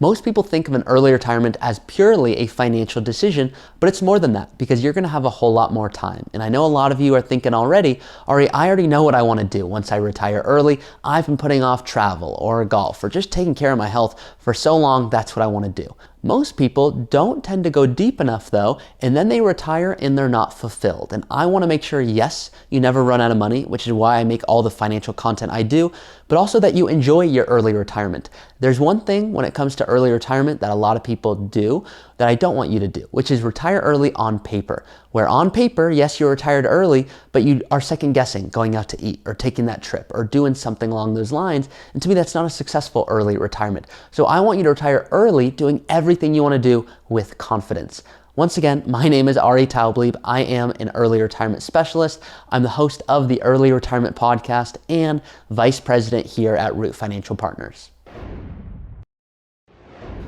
Most people think of an early retirement as purely a financial decision, but it's more than that because you're gonna have a whole lot more time. And I know a lot of you are thinking already, Ari, I already know what I wanna do once I retire early. I've been putting off travel or golf or just taking care of my health for so long, that's what I wanna do. Most people don't tend to go deep enough though, and then they retire and they're not fulfilled. And I wanna make sure, yes, you never run out of money, which is why I make all the financial content I do, but also that you enjoy your early retirement. There's one thing when it comes to early retirement that a lot of people do that I don't want you to do, which is retire early on paper. Where on paper, yes, you're retired early, but you are second guessing going out to eat or taking that trip or doing something along those lines. And to me, that's not a successful early retirement. So I want you to retire early doing everything you want to do with confidence. Once again, my name is Ari Taublieb. I am an early retirement specialist. I'm the host of the Early Retirement Podcast and vice president here at Root Financial Partners.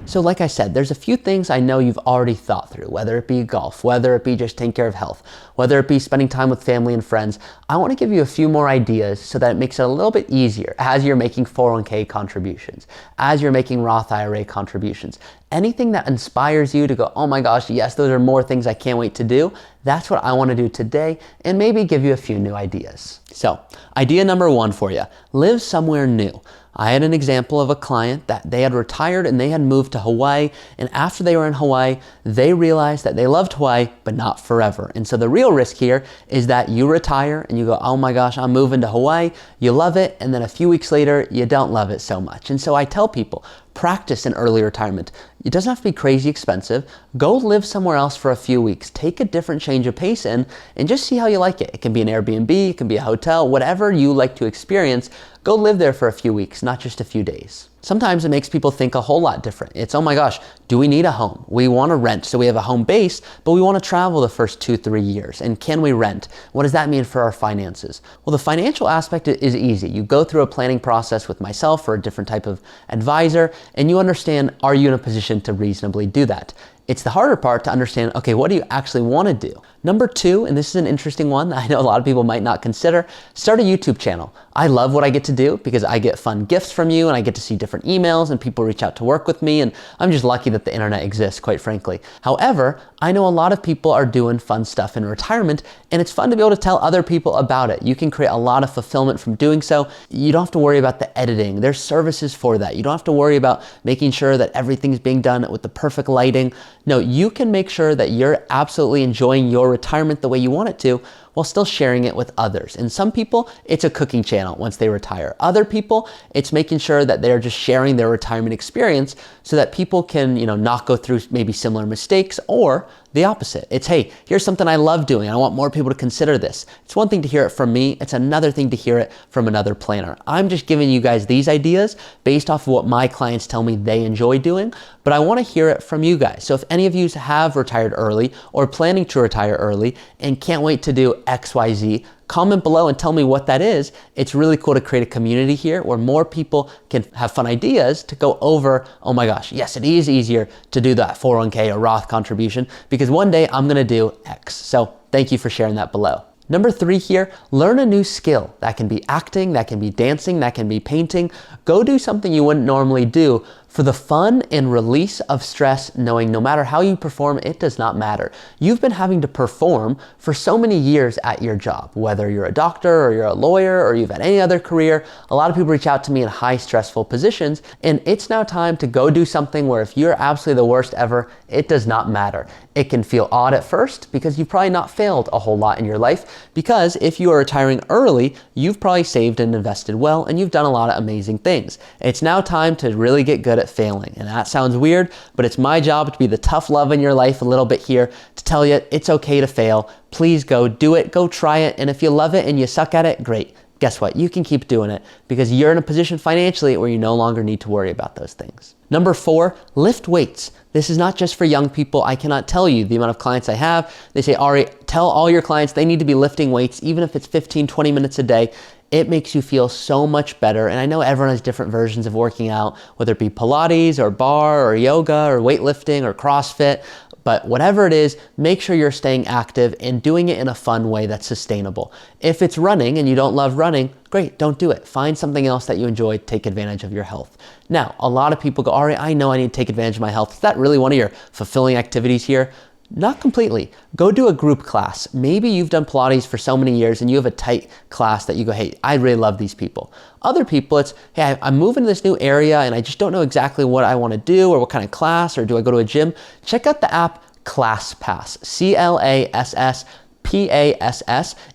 So like I said, there's a few things I know you've already thought through, whether it be golf, whether it be just taking care of health, whether it be spending time with family and friends. I want to give you a few more ideas so that it makes it a little bit easier as you're making 401k contributions, as you're making Roth IRA contributions. Anything that inspires you to go, oh my gosh, yes, those are more things I can't wait to do. That's what I want to do today, and maybe give you a few new ideas. So, idea number one for you, live somewhere new. I had an example of a client that they had retired and they had moved to Hawaii, and after they were in Hawaii, they realized that they loved Hawaii, but not forever. And so the real risk here is that you retire and you go, oh my gosh, I'm moving to Hawaii, you love it, and then a few weeks later, you don't love it so much. And so I tell people, practice in early retirement. It doesn't have to be crazy expensive. Go live somewhere else for a few weeks. Take a different change of pace and just see how you like it. It can be an Airbnb, it can be a hotel, whatever you like to experience. Go live there for a few weeks, not just a few days. Sometimes it makes people think a whole lot different. It's, oh my gosh, do we need a home? We want to rent, so we have a home base, but we want to travel the first 2-3 years. And can we rent? What does that mean for our finances? Well, the financial aspect is easy. You go through a planning process with myself or a different type of advisor, and you understand, are you in a position to reasonably do that? It's the harder part to understand, okay, what do you actually want to do? Number two, and this is an interesting one that I know a lot of people might not consider, start a YouTube channel. I love what I get to do because I get fun gifts from you and I get to see different emails and people reach out to work with me, and I'm just lucky that the internet exists, quite frankly. However, I know a lot of people are doing fun stuff in retirement, and it's fun to be able to tell other people about it. You can create a lot of fulfillment from doing so. You don't have to worry about the editing. There's services for that. You don't have to worry about making sure that everything's being done with the perfect lighting. No, you can make sure that you're absolutely enjoying your retirement the way you want it to while still sharing it with others. And some people, it's a cooking channel once they retire. Other people, it's making sure that they're just sharing their retirement experience so that people can, not go through maybe similar mistakes, or the opposite. It's, hey, here's something I love doing. I want more people to consider this. It's one thing to hear it from me. It's another thing to hear it from another planner. I'm just giving you guys these ideas based off of what my clients tell me they enjoy doing, but I want to hear it from you guys. So if any of you have retired early or planning to retire early and can't wait to do XYZ, comment below and tell me what that is. It's really cool to create a community here where more people can have fun ideas to go over, oh my gosh, yes, it is easier to do that 401k or Roth contribution because one day I'm gonna do X. So thank you for sharing that below. Number three here, learn a new skill. That can be acting, that can be dancing, that can be painting. Go do something you wouldn't normally do for the fun and release of stress, knowing no matter how you perform, it does not matter. You've been having to perform for so many years at your job, whether you're a doctor or you're a lawyer or you've had any other career. A lot of people reach out to me in high stressful positions, and it's now time to go do something where if you're absolutely the worst ever, it does not matter. It can feel odd at first because you've probably not failed a whole lot in your life, because if you are retiring early, you've probably saved and invested well, and you've done a lot of amazing things. It's now time to really get good at failing. And that sounds weird, but it's my job to be the tough love in your life a little bit here to tell you it's okay to fail. Please go do it, go try it. And if you love it and you suck at it, great. Guess what? You can keep doing it because you're in a position financially where you no longer need to worry about those things. Number four, lift weights. This is not just for young people. I cannot tell you the amount of clients I have. They say, Ari, tell all your clients they need to be lifting weights, even if it's 15, 20 minutes a day. It makes you feel so much better. And I know everyone has different versions of working out, whether it be Pilates or bar or yoga or weightlifting or CrossFit. But whatever it is, make sure you're staying active and doing it in a fun way that's sustainable. If it's running and you don't love running, great, don't do it. Find something else that you enjoy, take advantage of your health. Now, a lot of people go, all right, I know I need to take advantage of my health. Is that really one of your fulfilling activities here? Not completely. Go do a group class. Maybe you've done Pilates for so many years and you have a tight class that you go, hey, I really love these people. Other people, it's, hey, I'm moving to this new area and I just don't know exactly what I want to do or what kind of class, or do I go to a gym? Check out the app ClassPass, ClassPass.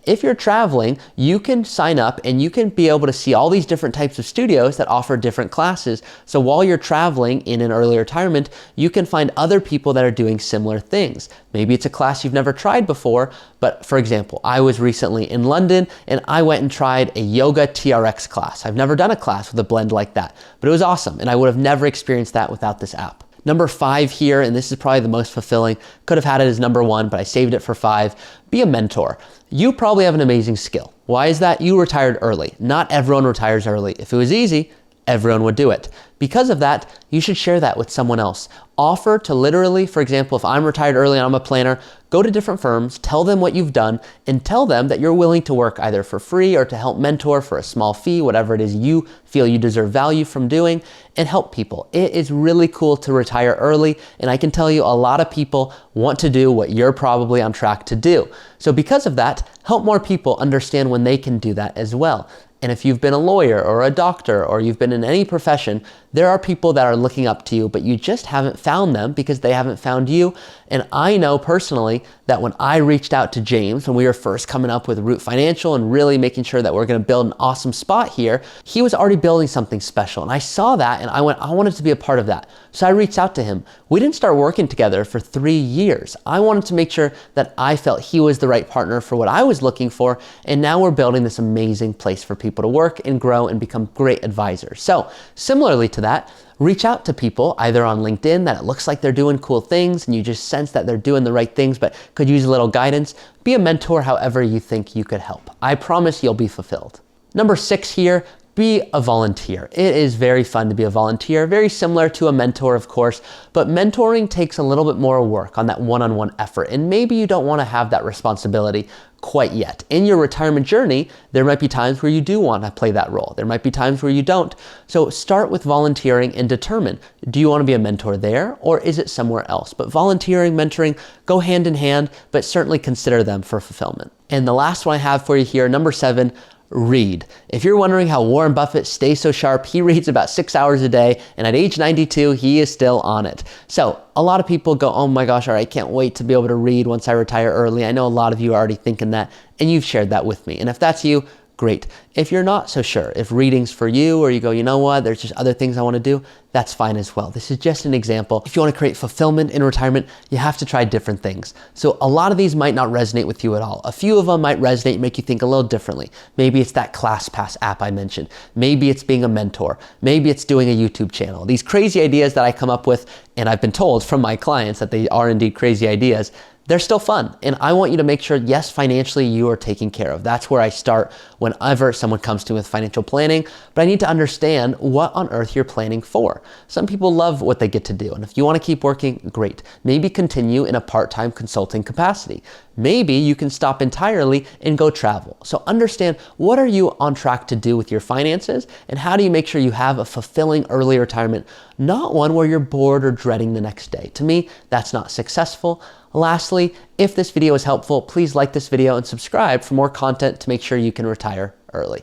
If you're traveling, you can sign up and you can be able to see all these different types of studios that offer different classes. So while you're traveling in an early retirement, you can find other people that are doing similar things. Maybe it's a class you've never tried before, but for example, I was recently in London and I went and tried a yoga TRX class. I've never done a class with a blend like that, but it was awesome and I would have never experienced that without this app. Number 5 here, and this is probably the most fulfilling, could have had it as number 1, but I saved it for 5. Be a mentor. You probably have an amazing skill. Why is that? You retired early. Not everyone retires early. If it was easy, everyone would do it. Because of that, you should share that with someone else. Offer to literally, for example, if I'm retired early and I'm a planner, go to different firms, tell them what you've done, and tell them that you're willing to work either for free or to help mentor for a small fee, whatever it is you feel you deserve value from doing, and help people. It is really cool to retire early, and I can tell you a lot of people want to do what you're probably on track to do. So because of that, help more people understand when they can do that as well. And if you've been a lawyer or a doctor or you've been in any profession, there are people that are looking up to you, but you just haven't found them because they haven't found you. And I know personally that when I reached out to James, when we were first coming up with Root Financial and really making sure that we're gonna build an awesome spot here, he was already building something special. And I saw that and I wanted to be a part of that. So I reached out to him. We didn't start working together for 3 years. I wanted to make sure that I felt he was the right partner for what I was looking for. And now we're building this amazing place for people to work and grow and become great advisors. So similarly to that, reach out to people either on LinkedIn that it looks like they're doing cool things and you just sense that they're doing the right things but could use a little guidance. Be a mentor however you think you could help. I promise you'll be fulfilled. Number 6 here, be a volunteer. It is very fun to be a volunteer, very similar to a mentor, of course, but mentoring takes a little bit more work on that one-on-one effort, and maybe you don't want to have that responsibility quite yet. In your retirement journey, there might be times where you do want to play that role. There might be times where you don't. So start with volunteering and determine, do you want to be a mentor there or is it somewhere else? But volunteering, mentoring go hand in hand, but certainly consider them for fulfillment. And the last one I have for you here, number 7, read. If you're wondering how Warren Buffett stays so sharp, he reads about 6 hours a day, and at age 92, he is still on it. So a lot of people go, oh my gosh, all right, I can't wait to be able to read once I retire early. I know a lot of you are already thinking that, and you've shared that with me. And if that's you, great. If you're not so sure, if reading's for you, or you go, you know what, there's just other things I want to do, that's fine as well. This is just an example. If you want to create fulfillment in retirement, you have to try different things. So a lot of these might not resonate with you at all. A few of them might resonate and make you think a little differently. Maybe it's that ClassPass app I mentioned. Maybe it's being a mentor. Maybe it's doing a YouTube channel. These crazy ideas that I come up with, and I've been told from my clients that they are indeed crazy ideas, they're still fun. And I want you to make sure, yes, financially you are taken care of. That's where I start whenever someone comes to me with financial planning, but I need to understand what on earth you're planning for. Some people love what they get to do. And if you want to keep working, great. Maybe continue in a part-time consulting capacity. Maybe you can stop entirely and go travel. So understand, what are you on track to do with your finances and how do you make sure you have a fulfilling early retirement, not one where you're bored or dreading the next day. To me, that's not successful. Lastly, if this video is helpful, please like this video and subscribe for more content to make sure you can retire early.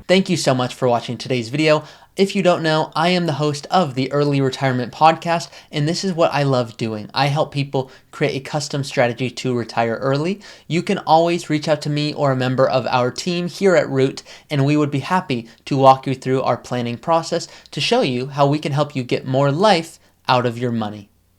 Thank you so much for watching today's video. If you don't know, I am the host of the Early Retirement Podcast, and this is what I love doing. I help people create a custom strategy to retire early. You can always reach out to me or a member of our team here at Root, and we would be happy to walk you through our planning process to show you how we can help you get more life out of your money.